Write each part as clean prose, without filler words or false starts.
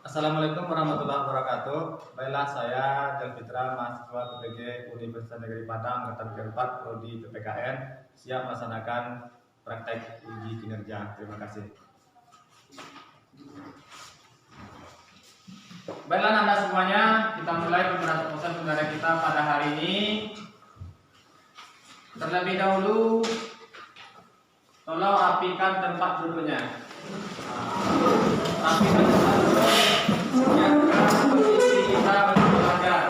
Assalamualaikum warahmatullahi wabarakatuh. Baiklah, saya Del Fitra, mahasiswa PPG Universitas Negeri Padang, angkatan keempat, prodi PPKN, siap melaksanakan praktek uji kinerja. Terima kasih. Baiklah Anda semuanya, kita mulai proses pembelajaran kita pada hari ini. Terlebih dahulu, tolong rapikan tempat duduknya. Rapikan tempat duduk. Posisi kita belajar.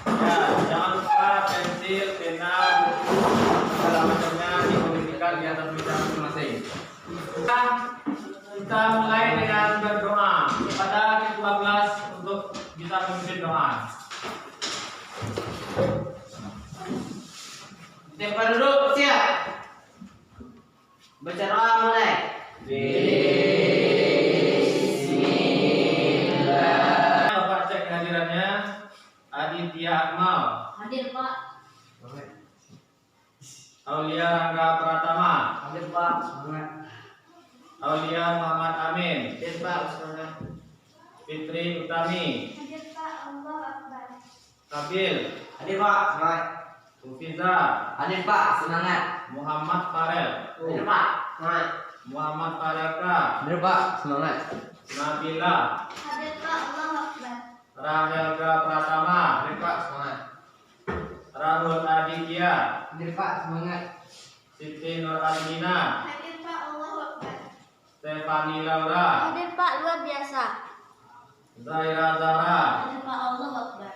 Ya, jangan lupa pensil, pena, segala macamnya diposisikan di atas meja masing-masing. Kita mulai dengan berdoa kepada ketua kelas untuk bisa memimpin doa. Tempat duduk siap. Baca doa mulai. Bismillah. Bapak cek kehadirannya. Aditya Akmal. Hadir Pak. Aulia Rangga Pratama. Hadir Pak. Semangat. Aulia Muhammad Amin. Hadir Pak. Semangat. Fitri Utami. Hadir Pak, Allah Akbar. Kabil. Hadir Pak. Semangat. Ufiza. Hadir Pak. Semangat. Muhammad Farel. Hadir Pak. Semangat. Muhammad Farelka. Hadir Pak. Semangat. Nabila. Hadir Pak, Allah Akbar. Rahelga Pratama. Hadir Pak. Semangat. Rahul Aditya. Hadir Pak. Semangat. Siti Nur Almina. Hadir Pak, Allah Akbar. Stefani Laura. Hadir Pak, luar biasa. Zaira Zara. Hadir Pak, Allah Akbar.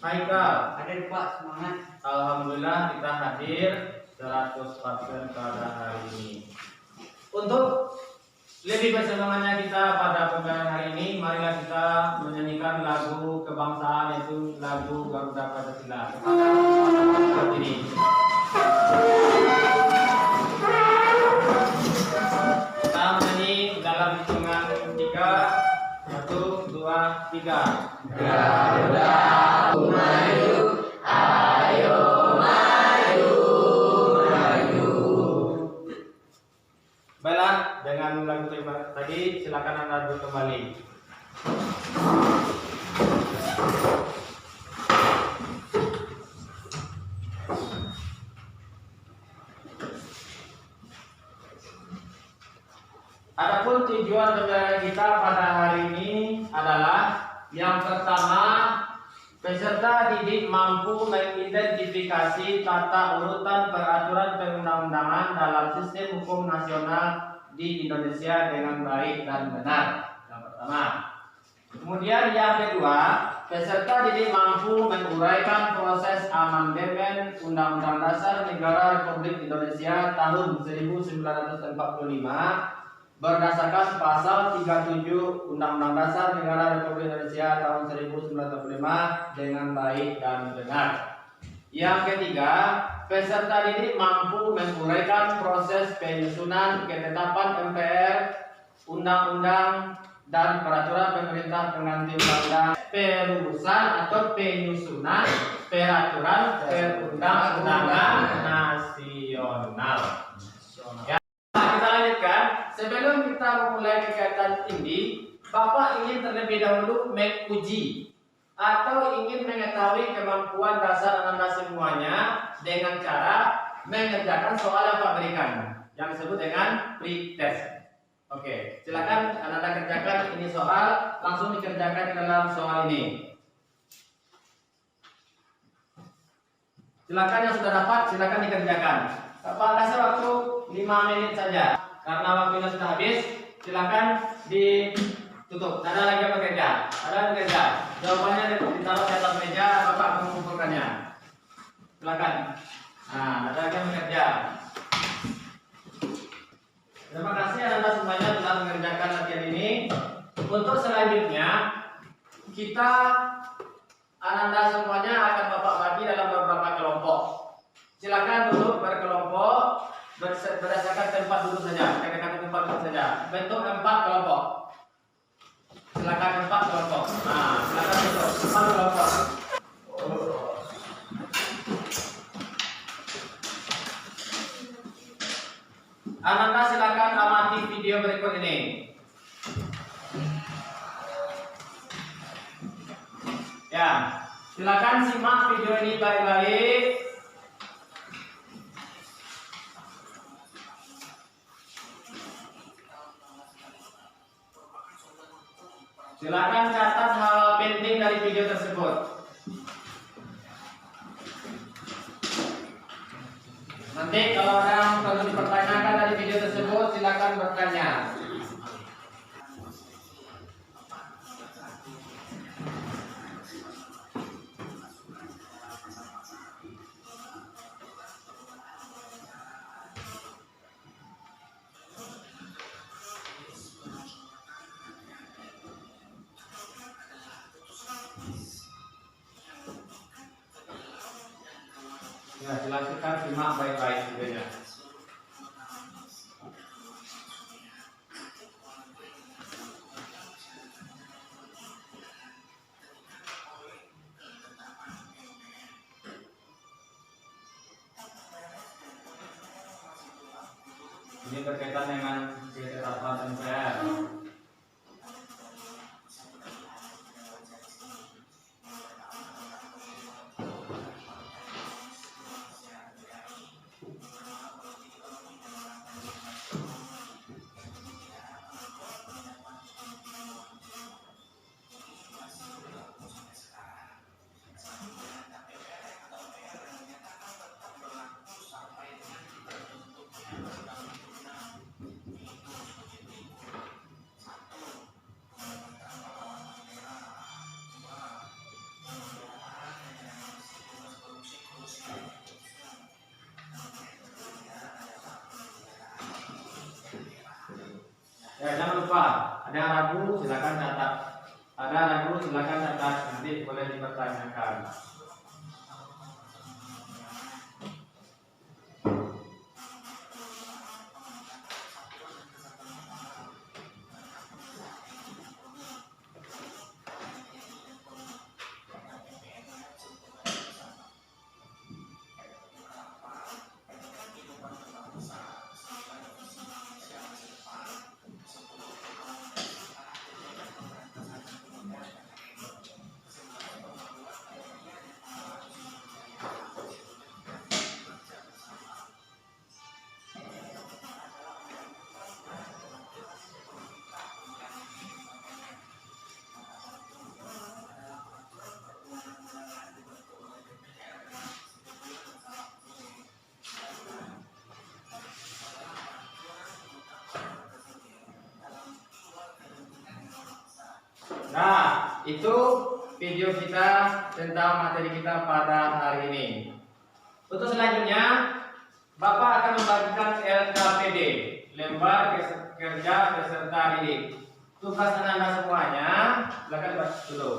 Haikal. Hadir Pak. Semangat. Alhamdulillah kita hadir 100% pada hari ini. Untuk lebih bersemangatnya kita pada pembelajaran hari ini, marilah kita menyanyikan lagu kebangsaan, yaitu lagu Garuda Pancasila. Seperti ini. Kita menyanyi dalam hitungan 3. 1, 2, 3. Garuda maju, ayo maju, maju. Baiklah, dengan lagu tadi silakan Anda duduk kembali. Adapun tujuan pembelajaran kita pada hari ini adalah yang pertama, peserta didik mampu mengidentifikasi tata urutan peraturan perundang-undangan dalam sistem hukum nasional di Indonesia dengan baik dan benar. Yang pertama. Kemudian yang kedua, peserta didik mampu menguraikan proses amandemen Undang-Undang Dasar Negara Republik Indonesia tahun 1945 berdasarkan pasal 37 Undang-Undang Dasar Negara Republik Indonesia tahun 1945 dengan baik dan benar. Yang ketiga, peserta didik mampu menguraikan proses penyusunan ketetapan MPR, undang-undang dan peraturan pemerintah pengganti undang-undang, perumusan atau penyusunan peraturan perundang-undangan nasional. Ya, kita lanjutkan. Sebelum kita memulai kegiatan ini, Bapak ingin terlebih dahulu menguji atau ingin mengetahui kemampuan dasar Anda semuanya dengan cara mengerjakan soal yang Pak berikan, yang disebut dengan pretest. Oke, silakan Anda kerjakan ini soal, langsung dikerjakan di dalam soal ini. Silakan yang sudah dapat, silakan dikerjakan. Bapak kasih waktu 5 menit saja. Karena waktunya sudah habis, silakan ditutup. Ada lagi yang bekerja? Ada yang bekerja? Jawabannya ditaruh di atas meja, Bapak akan mengumpulkannya. Silakan. Nah, ada lagi yang bekerja. Terima kasih Anda semuanya telah mengerjakan latihan ini. Untuk selanjutnya, kita Anda semuanya akan Bapak bagi dalam beberapa kelompok. Silakan duduk berkelompok berdasarkan tempat duduk saja, katakan tempat duduk saja. Bentuk 4 kelompok. Silakan 4 kelompok. Nah, silakan duduk 4 kelompok. Ananda silakan amati video berikut ini. Ya, silakan simak video ini baik-baik. Silakan catat hal penting dari video tersebut. Nanti kalau ada yang perlu dipertanyakan dari video tersebut, silakan bertanya. Ya, silakan simak baik-baik videonya. Ini berkaitan dengan ketetapan MPR. Ya, jangan lupa, ada yang ragu silakan catat. Ada ragu silakan catat, nanti boleh dipertanyakan. Nah, itu video kita tentang materi kita pada hari ini. Untuk selanjutnya, Bapak akan membagikan LKPD, lembar kerja peserta didik. Tugas Anda semuanya, silakan baca dulu.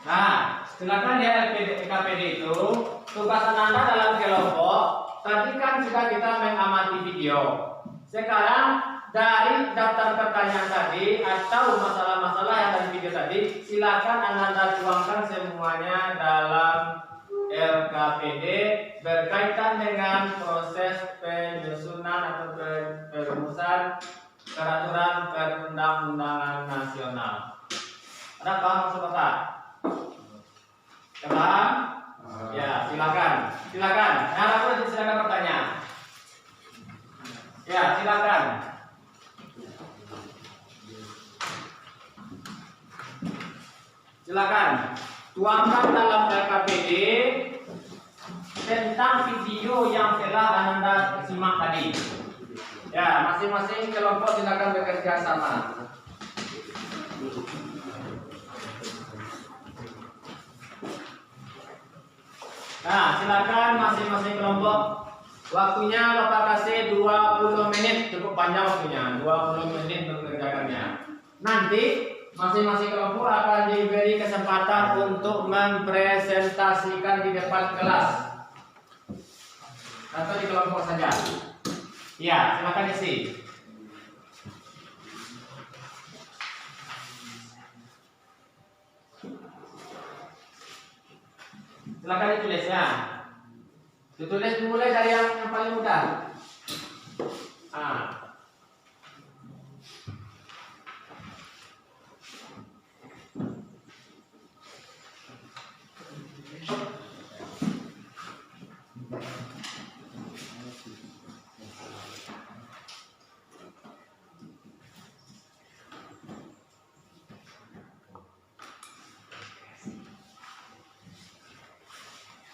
Nah, silakan ya LKPD itu tugas Anda dalam kelompok. Tadi kan sudah kita mengamati video. Sekarang dari daftar pertanyaan tadi atau masalah-masalah yang dari video tadi, silakan Anda tuangkan semuanya dalam LKPD berkaitan dengan proses penyusunan atau perumusan peraturan perundang-undangan nasional. Ada paham maksud Bapak? Paham? Ya, silakan. Silakan. Nah, lalu silakan bertanya. Ya, silakan. Silakan. Tuangkan dalam LKPD tentang video yang telah Anda simak tadi. Ya, masing-masing kelompok silakan bekerja sama. Nah, silakan masing-masing kelompok. Waktunya Bapak kasih 20 menit, cukup panjang waktunya, 20 menit untuk mengerjakannya. Nanti masing-masing kelompok akan diberi kesempatan untuk mempresentasikan di depan kelas atau di kelompok saja. Ya, silakan isi. Silakan ditulis ya. Tulis mulai dari yang paling mudah. Ah.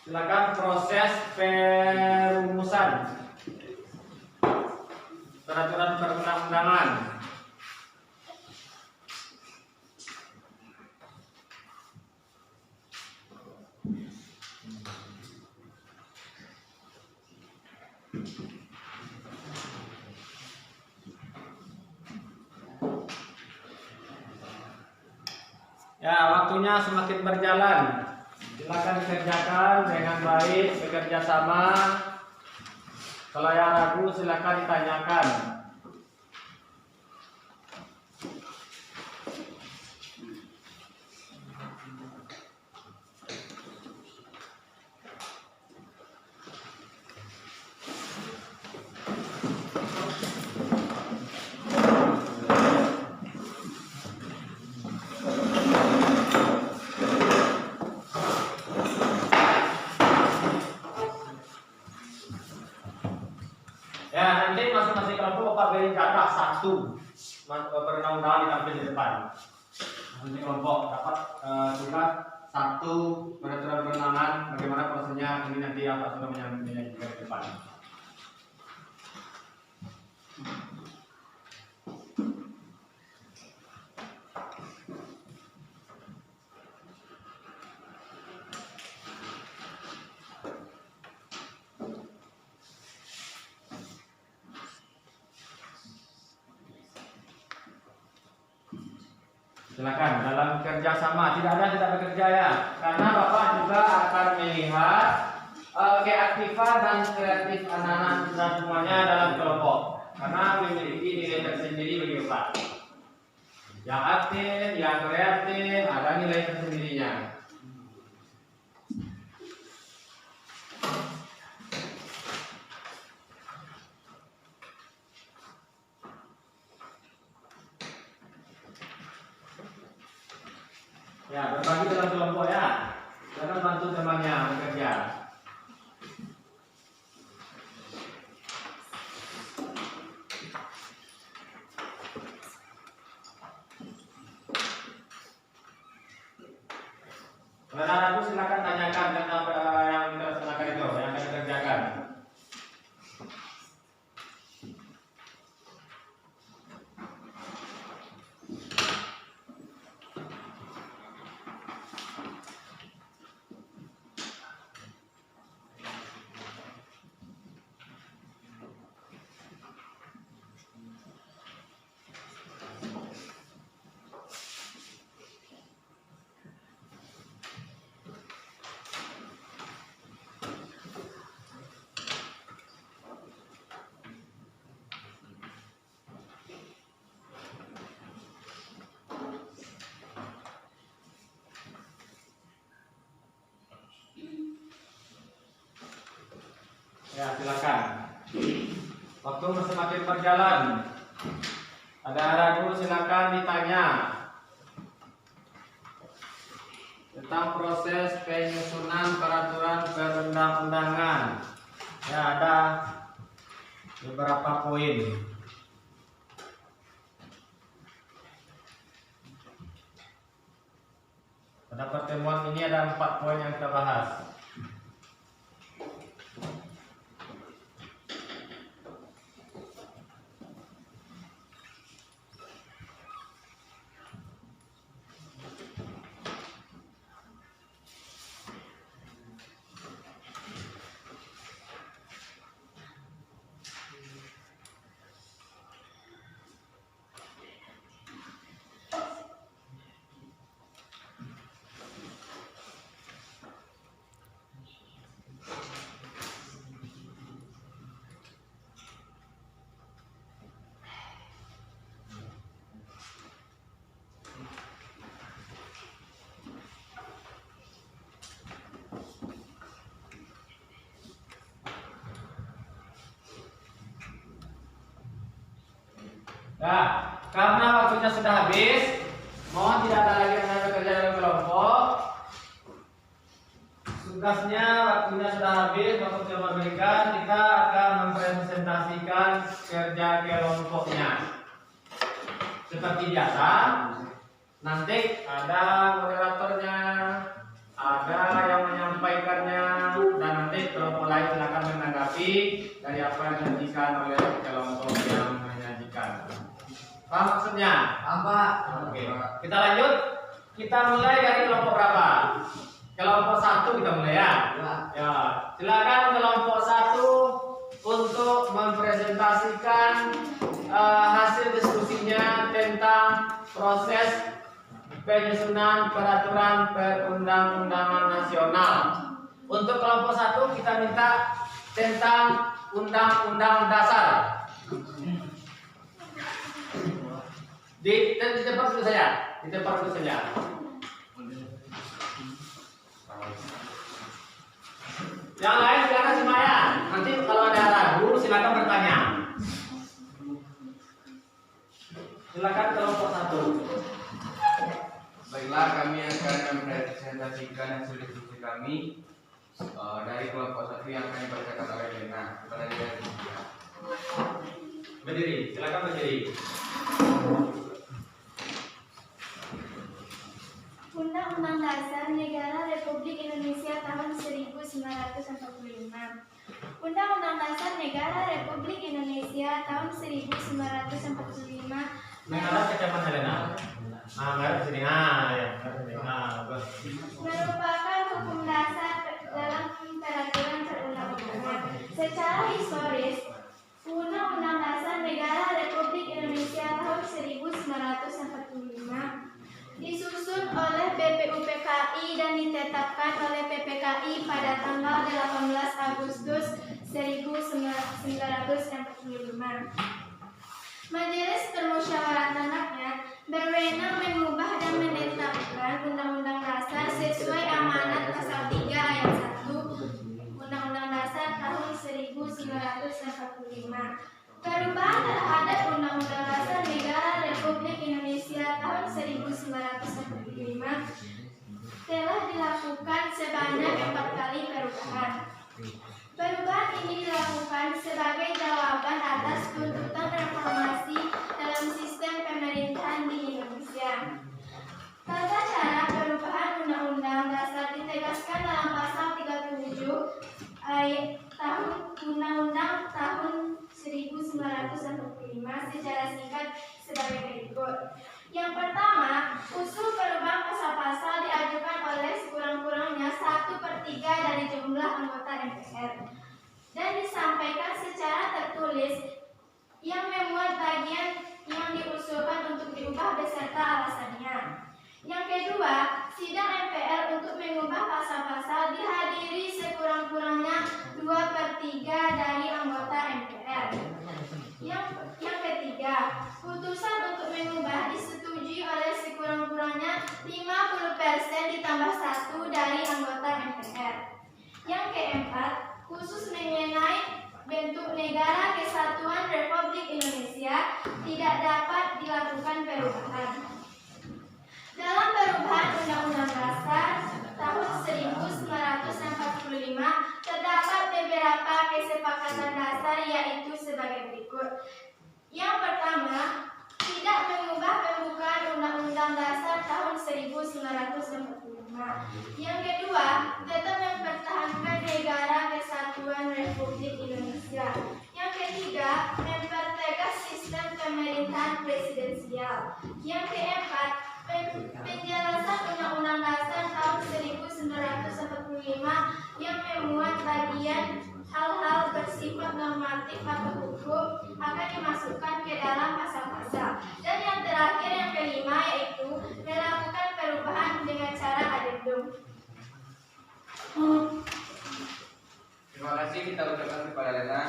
Silakan proses perumusan peraturan perundang-undangan. Ya, waktunya semakin berjalan. Silakan dikerjakan dengan baik, bekerja sama. Kalau yang ragu silakan ditanyakan. Ya, nanti masing-masing kelompok Bapak beri jatah satu perundang-undangan ditampil di depan. Masing-masing kelompok dapat tugas satu peraturan perundangan. Bagaimana prosesnya ini nanti apa sudah menyajikan di depan. Silakan dalam kerjasama, tidak ada tidak bekerja ya, karena Bapak juga akan melihat keaktifan dan kreatif anak-anak dan semuanya dalam kelompok, karena memiliki nilai tersendiri bagi Bapak. Yang aktif, yang kreatif ada nilai tersendirinya. Ya, berbagi dalam kelompok ya. Jangan bantu temannya bekerja. Kalau ada ragu silakan tanyakan tentang yang kita laksanakan itu, yang kita kerjakan. Ya, silakan. Waktu semakin berjalan. Ada ragu silakan ditanya tentang proses penyusunan peraturan perundang-undangan. Ya, ada beberapa poin. Pada pertemuan ini ada 4 poin yang kita bahas. Nah, karena waktunya sudah habis, mohon tidak ada lagi yang bekerja dalam kelompok. Tugasnya waktunya sudah habis, waktu sudah memberikan, kita akan mempresentasikan kerja kelompoknya. Seperti biasa, nanti ada moderatornya, ada yang menyampaikannya, dan nanti kelompok lain silakan menanggapi dari apa yang disajikan oleh kelompok yang menyajikan. Paham maksudnya? Apa? Oke, kita lanjut. Kita mulai dari kelompok berapa? Kelompok 1 kita mulai ya. Ya, silakan kelompok 1 untuk mempresentasikan hasil diskusinya tentang proses penyusunan peraturan perundang-undangan nasional. Untuk kelompok 1 kita minta tentang undang-undang dasar. Di tempat dulu saja, di tempat dulu saja. Yang lain silakan semuanya. Nanti kalau ada ragu silakan bertanya. Silakan kelompok 1. Baiklah, kami akan mempresentasikan hasil diskusi kami dari kelompok 1 yang akan dibacakan oleh Lena. Kepada dia. Berdiri, silakan berdiri. Undang-Undang Dasar Negara Republik Indonesia tahun 1945. Undang-Undang Dasar Negara Republik Indonesia tahun 1945 Mengarah ke siapa Helena? Mengarah ke sini. Ya, bagus. merupakan hukum dasar dalam peraturan perundang-undangan. Secara historis, Undang-Undang Dasar Negara Republik Indonesia tahun 1945 disusun oleh BPUPKI dan ditetapkan oleh PPKI pada tanggal 18 Agustus 1945. Majelis Permusyawaratan Rakyat berwenang mengubah dan menetapkan Undang-Undang Dasar sesuai amanat pasal 3 ayat 1 Undang-Undang Dasar tahun 1945. Perubahan terhadap Undang-Undang Dasar Negara Republik Indonesia tahun 1945 telah dilakukan sebanyak 4 kali perubahan. Perubahan ini dilakukan sebagai jawaban atas tuntutan reformasi dalam sistem pemerintahan di Indonesia. Tata cara perubahan Undang-Undang Dasar ditegaskan dalam pasal 37 ayat Undang-Undang tahun 1945 secara singkat sebagai berikut. Yang pertama, usul perubahan pasal-pasal diajukan oleh sekurang-kurangnya 1/3 dari jumlah anggota MPR dan disampaikan secara tertulis yang memuat bagian yang diusulkan untuk diubah beserta alasannya. Yang kedua, sidang MPR untuk mengubah pasal-pasal dihadiri sekurang-kurangnya 2/3 dari anggota MPR. Yang ketiga, putusan untuk mengubah disetujui oleh sekurang-kurangnya 50% ditambah 1 dari anggota MPR. Yang keempat, khusus mengenai bentuk Negara Kesatuan Republik Indonesia tidak dapat dilakukan perubahan. Dalam perubahan Undang-Undang Dasar tahun 1945 terdapat beberapa kesepakatan dasar yaitu sebagai berikut. Yang pertama, tidak mengubah pembukaan Undang-Undang Dasar tahun 1945. Yang kedua, tetap mempertahankan Negara Kesatuan Republik Indonesia. Yang ketiga, mempertegas sistem pemerintahan presidensial. Yang keempat, penjelasan Undang-Undang Dasar tahun 1945 yang memuat bagian hal-hal bersifat normatif atau hukum akan dimasukkan ke dalam pasal-pasal. Dan yang terakhir, yang kelima, yaitu melakukan perubahan dengan cara adendum. Terima kasih kita ucapkan kepada Lena.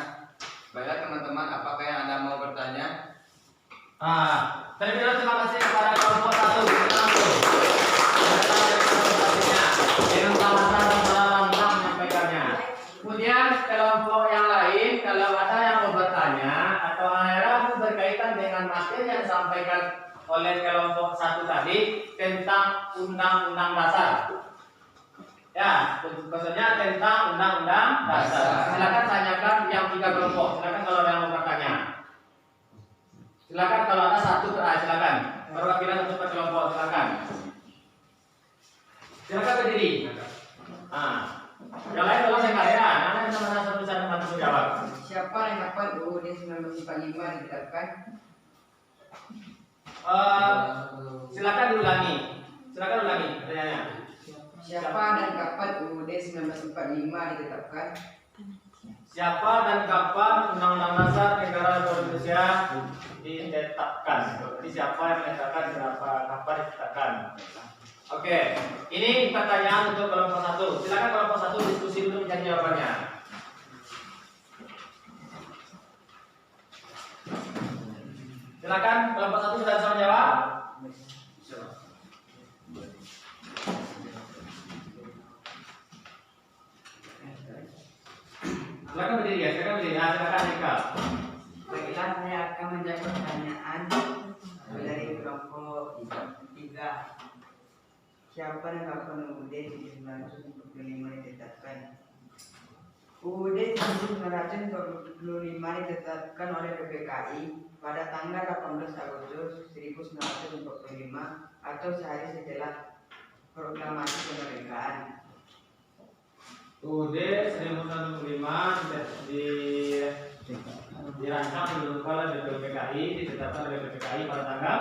Baiklah teman-teman, apakah yang Anda mau bertanya? Terlebih dahulu terima kasih kepada kelompok 1. Dengan alasan dan lengkap menyampaikannya. Kemudian kelompok yang lain, kalau ada yang mau bertanya atau ada berkaitan dengan dengan materi yang disampaikan oleh kelompok 1 tadi tentang undang-undang dasar. Ya, khususnya tentang undang-undang dasar. Silakan tanyakan yang 3 kelompok. Silakan kalau ada yang mau bertanya. Silakan kalau ada 1 silakan. Perwakilan untuk per kelompok silakan. Silakan berdiri. Yang lain tolong saya ya. Nanti sama-sama satu bisa membantu menjawab. Siapa yang dapat UUD 1945 ditetapkan? Silakan diulangi. Silakan ulangi pertanyaannya. Siapa dan kapan UUD 1945 ditetapkan? Siapa dan kapan Undang-Undang Dasar Negara Republik Indonesia ditetapkan? Jadi siapa yang menetapkan, siapa kapan ditetapkan? Oke, ini pertanyaan untuk kelompok 1. Silakan kelompok 1 diskusi dulu mencari jawabannya. Silakan kelompok 1 sudah bisa menjawab. Silakan berdiri ya, silakan berdiri. Silakan Eka. Baiklah, saya akan menjawab pertanyaan dari kelompok 3. Siapa dan kapan UUD 1945 ditetapkan? UUD 1945 ditetapkan oleh PPKI pada tanggal 18 Agustus 1945 atau sehari setelah proklamasi kemerdekaan. UUD 1945 dirancang dibentuk oleh PPKI, ditetapkan oleh PPKI pada tanggal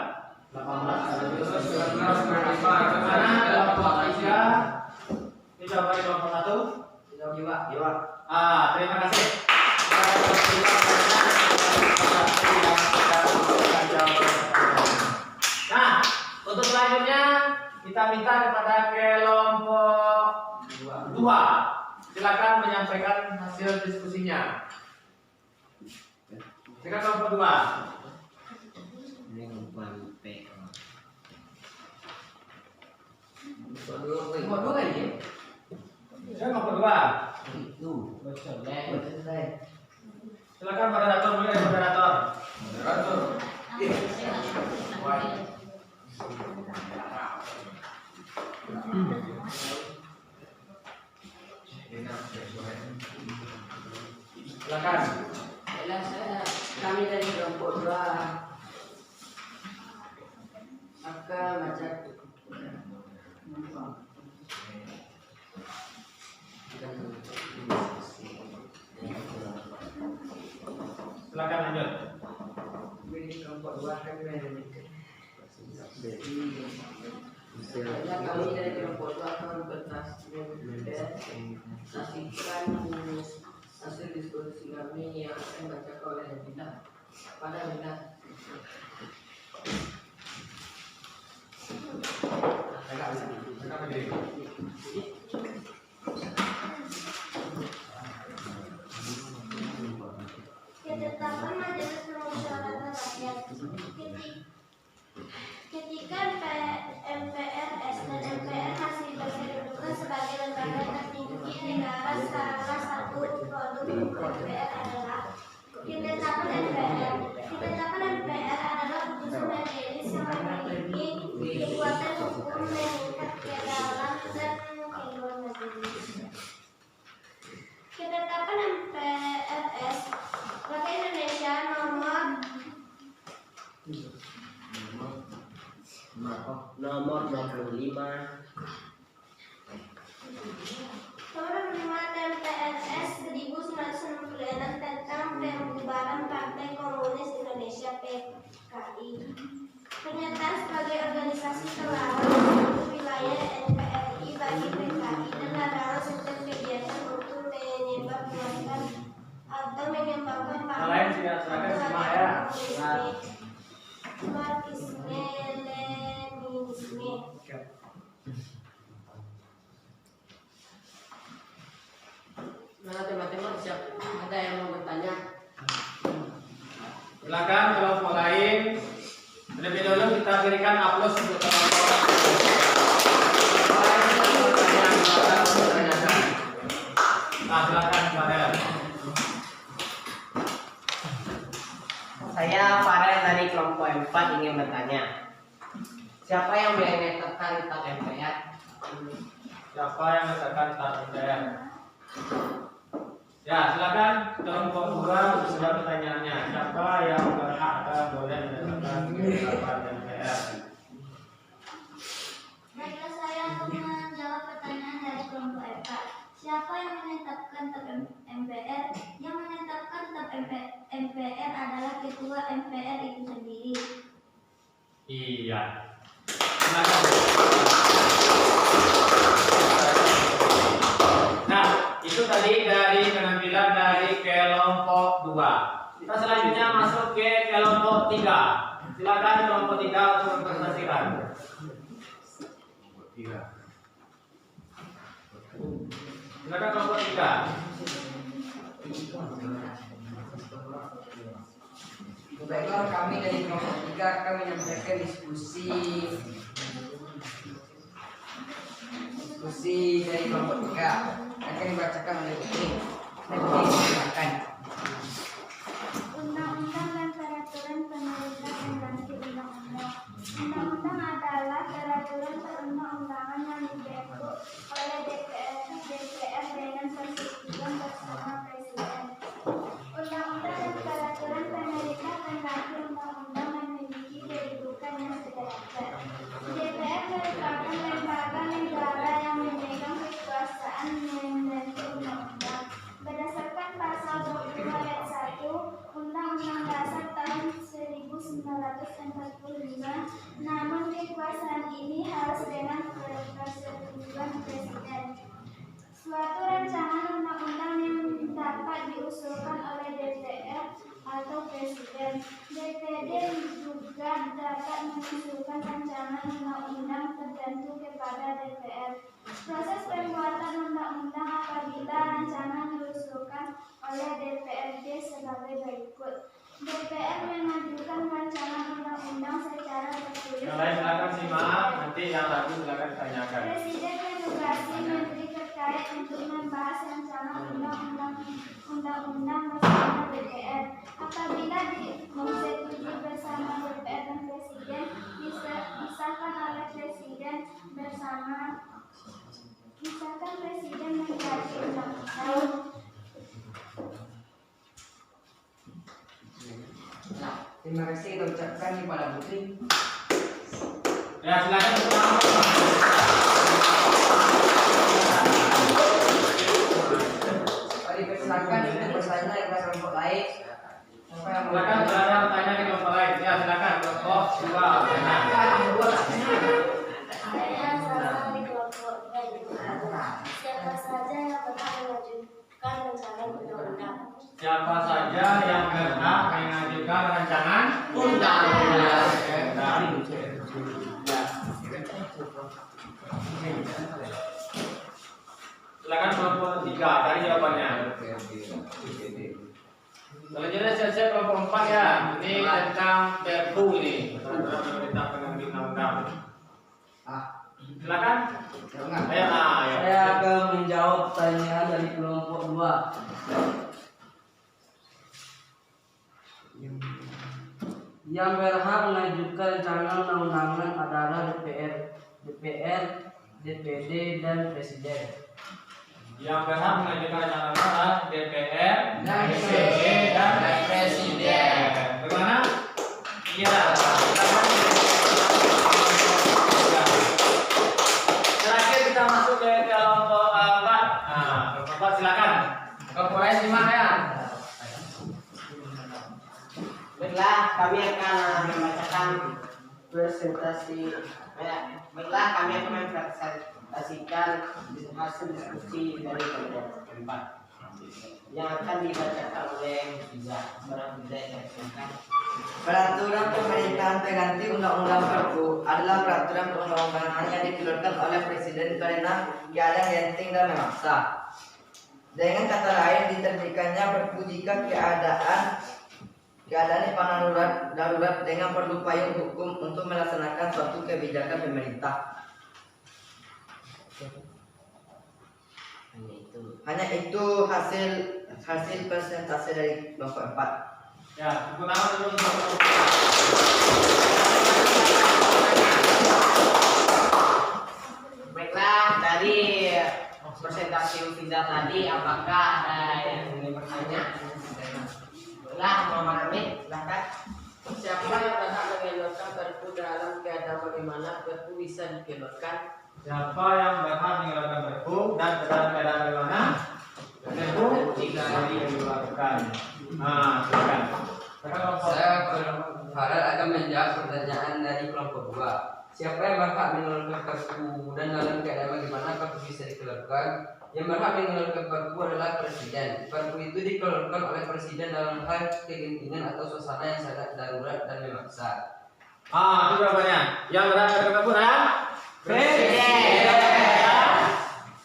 18 Agustus 1945. Mana kelompok 3? Ini jawaban kelompok 1. Jiwa. Terima kasih. Nah, untuk selanjutnya kita minta kepada kelompok 2. Silakan menyampaikan hasil diskusinya. Silakan kelompok 2. Kelompok 2 ini? Silakan kelompok 2. Silakan moderator, mulai moderator. Silakan. Kami dari kelompok 2 akan baca Silakan lanjut. Dari kelompok 2 akan kami dari kelompok 2 akan menyaksikan hasil diskusi kami yang akan dibacakan oleh Bina. Pada Bina. Silakan berdiri. Ketetapan Majelis Permusyawaratan Rakyat ketika MPRS dan MPR masih berkedudukan sebagai lembaga tertinggi negara, salah satu produk MPR adalah ketetapan MPR. Ketetapan MPR adalah putusan majelis yang memiliki kekuatan hukum mengikat ke dalam dan keluar negeri. Ketetapan MPRS Rakyat Indonesia nomor 25 MPRS 1966 tentang pembubaran Partai Komunis Indonesia PKI. Pernyataan sebagai organisasi terlarang untuk wilayah NKRI bagi PKI dan larangan setiap kegiatan untuk menyebabkan atau mengembangkan Lain silakan semua ya. Marxisme Leninisme. Mana teman-teman siapa? Ada yang mau bertanya? Silakan kelompok lain. Terlebih dahulu kita berikan aplaus untuk kelompok. Silakan Pak. Saya Farel dari kelompok 4 ingin bertanya. Siapa yang menetapkan tentang MPR? Siapa yang menetapkan tentang MPR? Ya, silakan kelompok 2 sudah pertanyaannya. Siapa yang berhak boleh menetapkan penetapan MPR? Baiklah, saya akan menjawab pertanyaan dari kelompok 4. Siapa yang menetapkan tetap MPR? Yang menetapkan tetap MPR adalah ketua MPR itu sendiri. Iya. Silakan. Nah, itu tadi dari penampilan dari kelompok 2. Kita selanjutnya masuk ke kelompok 3. Silakan kelompok 3 untuk mempresentasikan. Silakan kelompok 3. Baiklah, kami dari kelompok 3 akan menyampaikan diskusi dari kelompok 3 akan dibacakan oleh Putri. Silakan. Undang-undang dan peraturan pemerintah pengganti undang-undang. Undang-undang adalah peraturan perundang-undangan yang dibentuk oleh DPR dengan persetujuan bersama Presiden. Undang-undang dan peraturan pemerintah pengganti undang-undang memiliki kedudukan yang sederhana. DPR merupakan lembaga negara yang memegang kekuasaan membentuk undang-undang. Berdasarkan pasal 20 ayat 1 Undang-Undang Dasar tahun 1945, namun kekuasaan ini harus dengan persetujuan Presiden. Suatu rancangan undang-undang yang dapat diusulkan oleh DPR atau Presiden. DPD juga dapat mengusulkan rancangan undang-undang tertentu kepada DPR. Proses pembuatan undang-undang apabila rancangan diusulkan oleh DPRD sebagai berikut. DPR mengajukan rancangan undang-undang secara tertulis. Yang lain silakan simak, nanti yang ragu silakan ditanyakan. Presiden menugasi menteri terkait untuk membahas rancangan undang-undang bersama DPR. Apabila disetujui bersama DPR dan Presiden, disahkan oleh Presiden bersama. Misalkan Presiden mengkaji undang-undang. Nah, terima kasih kita ucapkan kepada Putri. Ya, silakan bersama. Dipersilakan untuk bertanya kepada kelompok lain. Siapa yang mau Silakan berada bertanya di kelompok lain. Ya, silakan kelompok 2. Saya salah di kelompok siapa saja yang berhak mengajukan rancangan undang-undang. Siapa saja yang berhak mengajukan rancangan Undang-undang. Silakan kelompok 3 tadi jawabannya. Selanjutnya siap-siap kelompok 4 ya. Ini tentang Perpu ini. Peraturan pemerintah pengganti undang-undang. Silakan. Ayo, ayo. Saya akan menjawab pertanyaan dari kelompok 2. Yang berhak mengajukan rancangan undang-undangan adalah DPR, DPD, dan Presiden. Yang berhak mengajukan rancangan undang-undang DPR, DPD, dan Presiden. Bagaimana? Iya. Terakhir kita masuk ke kelompok 4. Nah, kelompok 4 silakan. Kelompok lain simak ya. Baiklah, kami akan membacakan presentasi. Baiklah, kami akan mempresentasikan hasil diskusi dari kelompok 4 yang akan dibacakan oleh seorang yang silakan. Peraturan pemerintahan pengganti undang-undang Perpu adalah peraturan perundang-undangan yang dikeluarkan oleh Presiden karena keadaan genting dan memaksa. Dengan kata lain, diterbitkannya Perpu jika keadaan darurat dengan perlu payung hukum untuk melaksanakan suatu kebijakan pemerintah. Hanya itu hasil presentasi dari kelompok 4. Ya, tepuk tangan dulu untuk Baiklah, dari presentasi Ufiza tadi, apakah ada yang ingin bertanya? Baiklah, Muhammad Amin, silahkan. Siapa yang berhak mengeluarkan perpu dalam keadaan bagaimana perpu bisa dikeluarkan? siapa yang berhak mengeluarkan perpu dan dalam keadaan bagaimana? Perpu tidak dikeluarkan. Nah, silakan. Saya Farel akan menjawab pertanyaan dari kelompok 2. Siapa yang berhak mengeluarkan perpu dan dalam keadaan bagaimana perpu bisa dikeluarkan? Yang berhak mengeluarkan perpu adalah presiden. Perpu itu dikeluarkan oleh presiden dalam hal kegentingan atau suasana yang sangat darurat dan memaksa. Itu jawabannya. Yang berhak mengeluarkan perpu adalah Presiden.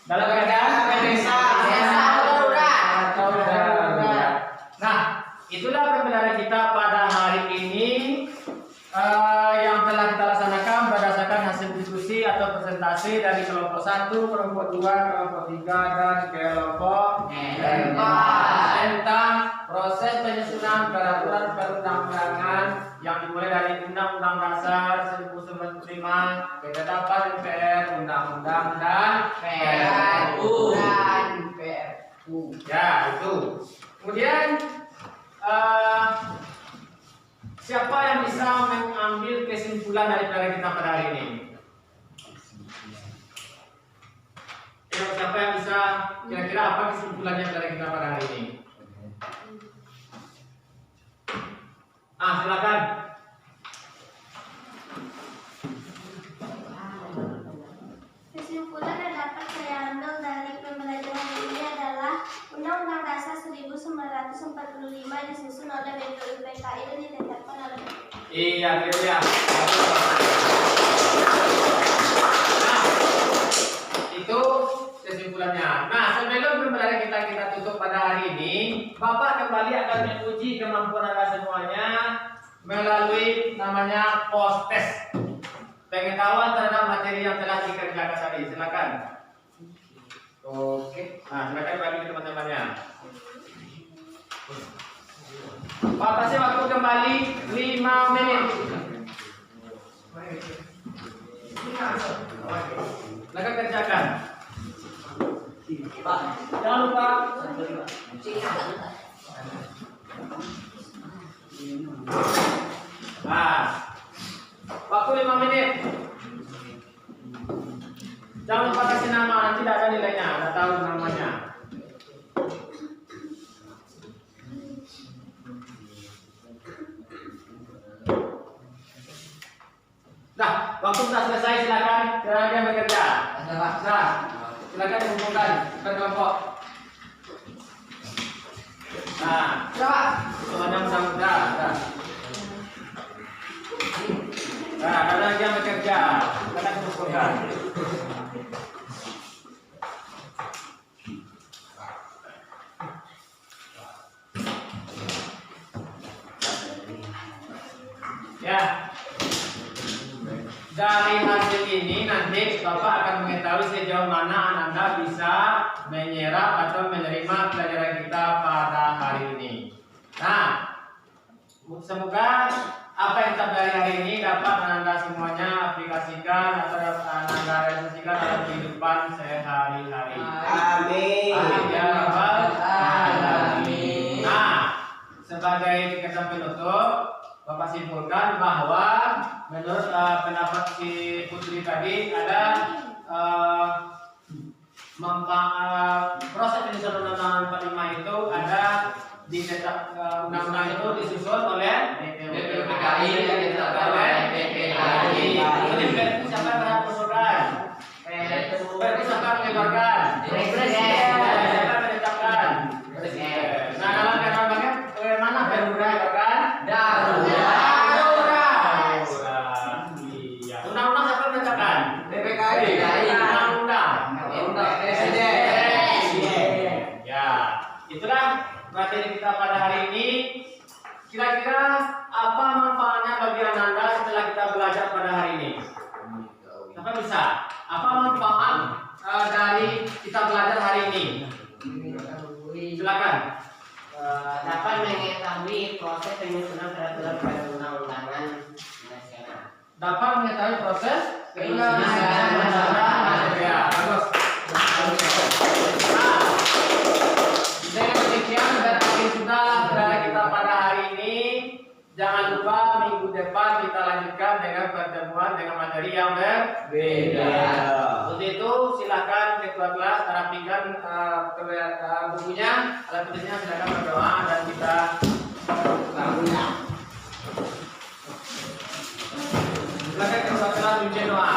dalam keadaan atau darurat. Nah, itulah pembelajaran kita pada hari ini yang telah kita laksanakan berdasarkan hasil diskusi atau presentasi dari kelompok 1, kelompok 2, kelompok 3, dan kelompok 4 tentang proses penyusunan peraturan perundang-undangan yang dimulai dari Undang-Undang Dasar 1945, Ketetapan MPR, Undang-Undang dan PRU. Ya, itu. Kemudian siapa yang bisa mengambil kesimpulan dari pelajaran kita pada hari ini? Siapa yang bisa kira-kira apa kesimpulannya pelajaran kita pada hari ini? Silakan. Kesimpulan yang dapat saya ambil dari pembelajaran ini adalah Undang-Undang Dasar 1945 disusun oleh BPUPKI dan ditetapkan oleh Iya, ya. Nah, itu kesimpulannya. Nah, sebelum pembelajaran kita tutup pada hari ini, Bapak kembali akan menguji kemampuan Anda semuanya melalui namanya post test. Pengetahuan terhadap materi yang telah dikerjakan tadi. Silakan. Oke. Nah, silakan bagi teman-temannya. Batasi waktu kembali 5 menit. Silakan kerjakan. Jangan lupa. Waktu 5 menit. Jangan lupa kasih nama, nanti tidak ada nilainya, tidak tahu namanya. Nah, waktu sudah selesai, silakan yang bekerja. Nah, silakan dikumpulkan berkelompok. Nah, semuanya mudah-mudah. Nah, karena yang bekerja, silakan dikumpulkan. Ya, dari hasil ini nanti Bapak akan mengetahui sejauh mana Anda bisa menyerap atau menerima pelajaran kita pada hari ini. Nah, semoga apa yang kita pelajari hari ini dapat Anda semuanya aplikasikan atau dapat Anda realisasikan dalam kehidupan sehari-hari. Amin. Amin ya rabbal alamin. Nah, sebagai kesan penutup, Bapak simpulkan bahwa menurut pendapat si Putri tadi ada proses penyusunan Undang-Undang 45 itu ada di undang-undang itu disusun oleh BPUPKI dan ditetapkan oleh BPKI. Jadi BPU siapa yang berhak mengusulkan? BPU siapa yang mengeluarkan? Presiden. Siapa yang menetapkan? Presiden. Nah, dalam keadaan bagaimana BPU mengeluarkan? Darurat. Iya. Undang-undang siapa yang menetapkan? BPKI. Undang-undang. Presiden. Ya, itulah materi kita pada hari ini. Kira-kira apa manfaatnya bagi Anda setelah kita belajar pada hari ini? Siapa bisa? Apa manfaat dari kita belajar hari ini? Silakan. dapat mengetahui proses penyusunan peraturan perundang-undangan nasional. Dapat mengetahui proses Penyusunan ya, bagus. Dengan demikian berarti sudah kita pada hari ini. Jangan lupa minggu depan kita lanjutkan dengan pertemuan dengan materi yang berbeda. Untuk itu silakan ketua kelas rapikan bukunya, alat tulisnya silakan berdoa dan kita lakukan. Silakan ketua kelas mencuci doa.